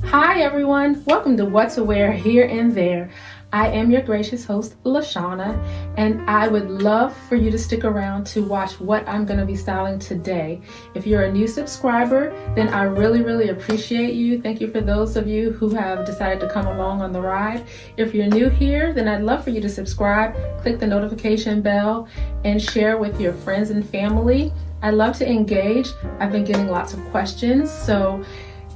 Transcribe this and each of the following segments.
Hi everyone, welcome to What to Wear Here and There. I am your gracious host, LaShawna, and I would love for you to stick around to watch what I'm going to be styling today. If you're a new subscriber, then I really appreciate you. Thank you for those of you who have decided to come along on the ride. If you're new here, then I'd love for you to subscribe, click the notification bell, and share with your friends and family. I love to engage. I've been getting lots of questions, so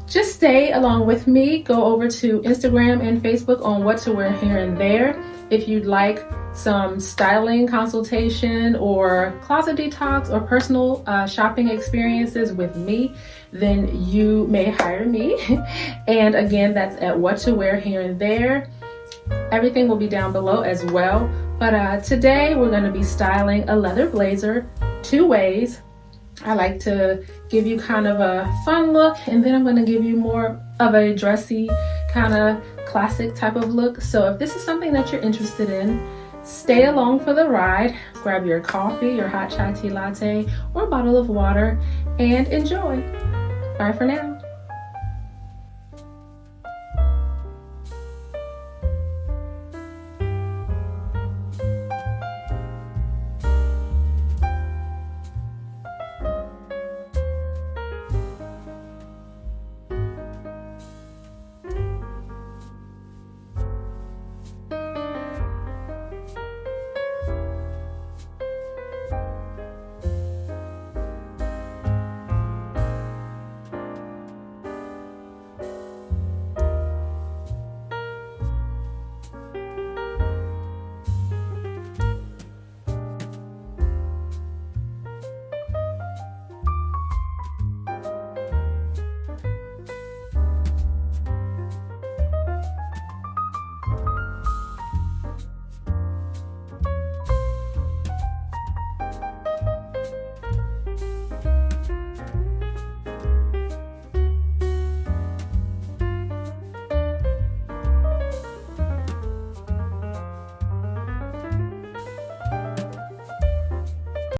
just stay along with me. Go over to Instagram and Facebook on What to Wear Here and There. If you'd like some styling consultation or closet detox or personal shopping experiences with me, then you may hire me. And again, that's at What to Wear Here and There. Everything will be down below as well. But today we're going to be styling a leather blazer two ways. I like to give you kind of a fun look, and then I'm going to give you more of a dressy kind of classic type of look. So if this is something that you're interested in, stay along for the ride. Grab your coffee, your hot chai tea latte, or a bottle of water and enjoy. Bye for now.